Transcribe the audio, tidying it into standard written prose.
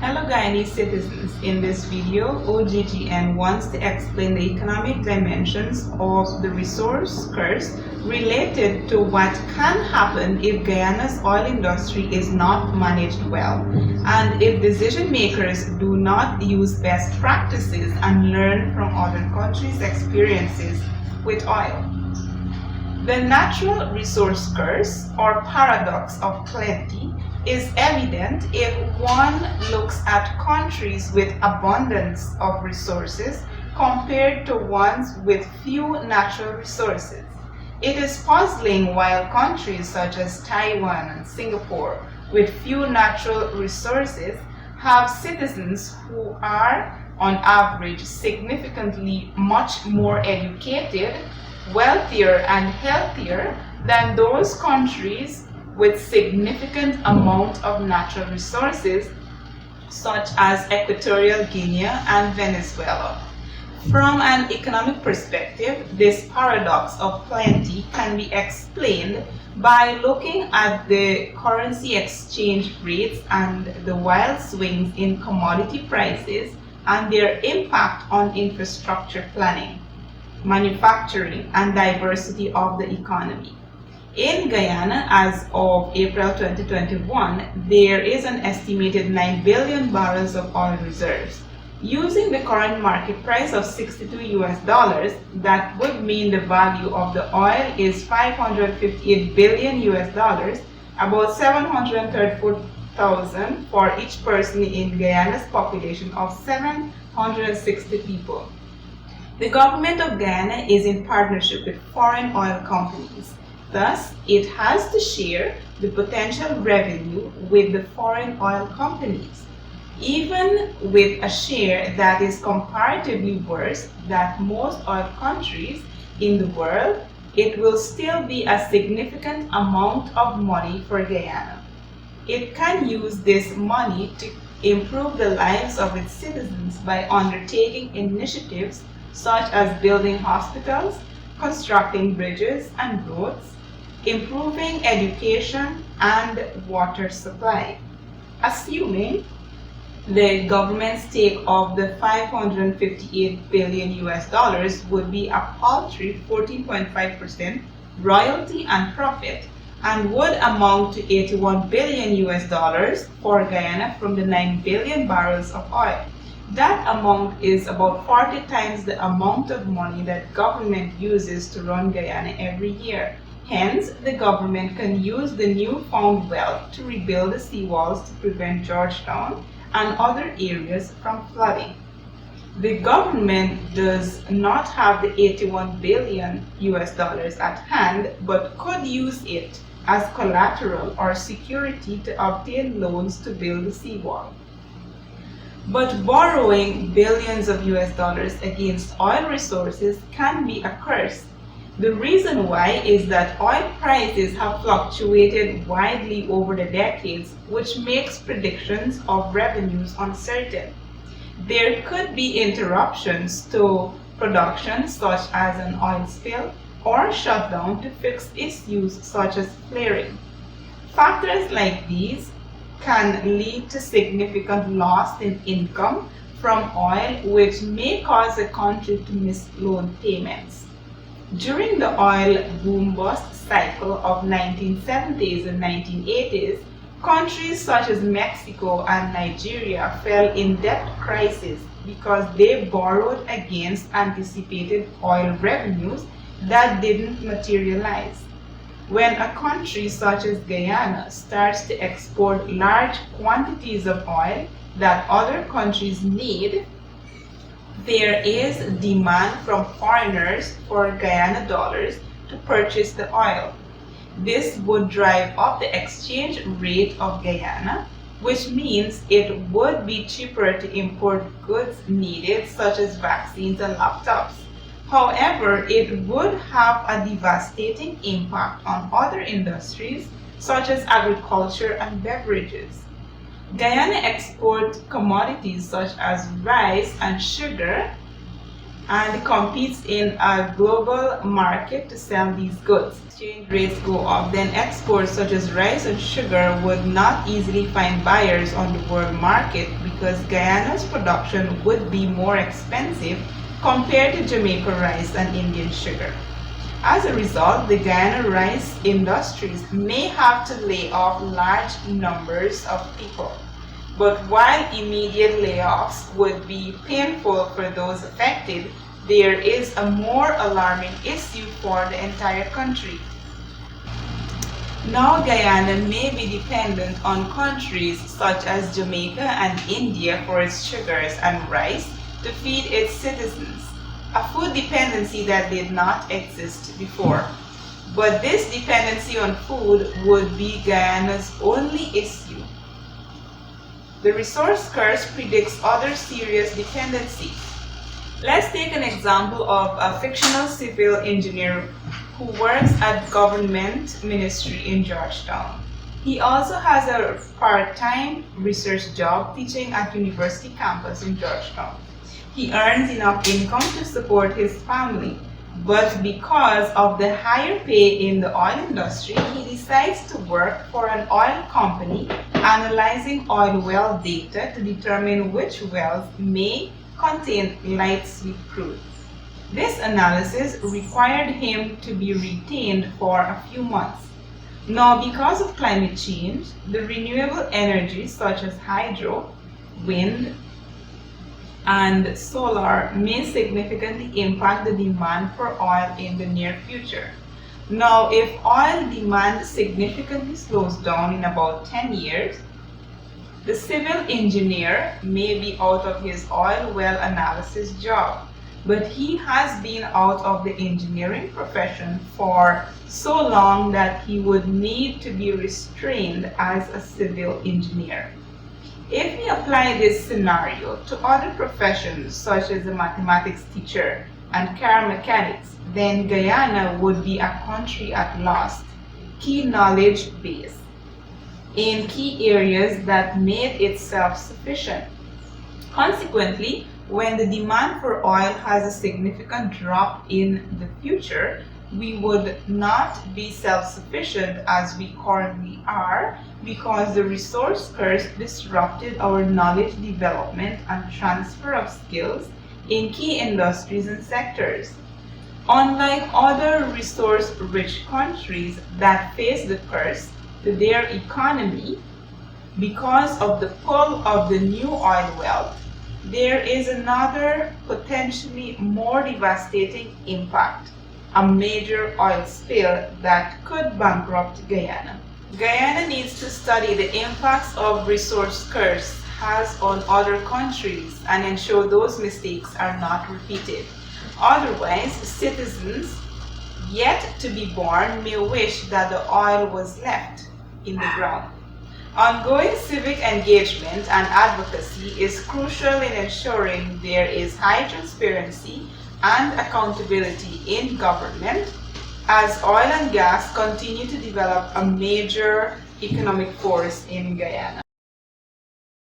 Hello Guyanese citizens, in this video, OGGN wants to explain the economic dimensions of the resource curse related to what can happen if Guyana's oil industry is not managed well, and if decision makers do not use best practices and learn from other countries' experiences with oil. The natural resource curse, or paradox of plenty, is evident if one looks at countries with abundance of resources compared to ones with few natural resources. It is puzzling why countries such as Taiwan and Singapore with few natural resources have citizens who are, on average, significantly much more educated, wealthier, and healthier than those countries with significant amount of natural resources such as Equatorial Guinea and Venezuela. From an economic perspective, this paradox of plenty can be explained by looking at the currency exchange rates and the wild swings in commodity prices and their impact on infrastructure planning, manufacturing, and diversity of the economy. In Guyana, as of April 2021, there is an estimated 9 billion barrels of oil reserves. Using the current market price of $62, that would mean the value of the oil is $558 billion, about 734,000 for each person in Guyana's population of 760 people. The government of Guyana is in partnership with foreign oil companies. Thus, it has to share the potential revenue with the foreign oil companies. Even with a share that is comparatively worse than most oil countries in the world, it will still be a significant amount of money for Guyana. It can use this money to improve the lives of its citizens by undertaking initiatives such as building hospitals, constructing bridges and roads, improving education and water supply. Assuming the government's take of the $558 billion would be a paltry 14.5% royalty and profit, and would amount to $81 billion for Guyana from the 9 billion barrels of oil. That amount is about 40 times the amount of money that government uses to run Guyana every year. Hence, the government can use the newfound wealth to rebuild the seawalls to prevent Georgetown and other areas from flooding. The government does not have the $81 billion at hand, but could use it as collateral or security to obtain loans to build the seawall. But borrowing billions of dollars against oil resources can be a curse. The reason why is that oil prices have fluctuated widely over the decades, which makes predictions of revenues uncertain. There could be interruptions to production, such as an oil spill, or shutdown to fix issues such as flaring. Factors like these can lead to significant loss in income from oil, which may cause a country to miss loan payments. During the oil boom-bust cycle of 1970s and 1980s, countries such as Mexico and Nigeria fell in debt crisis because they borrowed against anticipated oil revenues that didn't materialize. When a country such as Guyana starts to export large quantities of oil that other countries need, there is demand from foreigners for Guyana dollars to purchase the oil. This would drive up the exchange rate of Guyana, which means it would be cheaper to import goods needed such as vaccines and laptops. However, it would have a devastating impact on other industries such as agriculture and beverages. Guyana exports commodities such as rice and sugar and competes in a global market to sell these goods. Exchange rates go up, then exports such as rice and sugar would not easily find buyers on the world market because Guyana's production would be more expensive compared to Jamaica rice and Indian sugar. As a result, the Guyana rice industries may have to lay off large numbers of people. But while immediate layoffs would be painful for those affected, there is a more alarming issue for the entire country. Now Guyana may be dependent on countries such as Jamaica and India for its sugars and rice to feed its citizens, a food dependency that did not exist before. But this dependency on food would be Guyana's only issue. The resource curse predicts other serious dependencies. Let's take an example of a fictional civil engineer who works at government ministry in Georgetown. He also has a part-time research job teaching at university campus in Georgetown. He earns enough income to support his family, but because of the higher pay in the oil industry, he decides to work for an oil company analyzing oil well data to determine which wells may contain light sweet crude. This analysis required him to be retained for a few months. Now, because of climate change, the renewable energies such as hydro, wind, and solar may significantly impact the demand for oil in the near future. Now, if oil demand significantly slows down in about 10 years, the civil engineer may be out of his oil well analysis job, but he has been out of the engineering profession for so long that he would need to be restrained as a civil engineer. If we apply this scenario to other professions such as a mathematics teacher and car mechanics, then Guyana would be a country at lost key knowledge base in key areas that made it self-sufficient. Consequently, when the demand for oil has a significant drop in the future, we would not be self-sufficient as we currently are because the resource curse disrupted our knowledge development and transfer of skills in key industries and sectors. Unlike other resource-rich countries that face the curse to their economy because of the pull of the new oil wealth, there is another potentially more devastating impact, a major oil spill that could bankrupt Guyana. Guyana needs to study the impacts of resource curse has on other countries and ensure those mistakes are not repeated. Otherwise, citizens yet to be born may wish that the oil was left in the ground. Ongoing civic engagement and advocacy is crucial in ensuring there is high transparency and accountability in government as oil and gas continue to develop a major economic force in Guyana.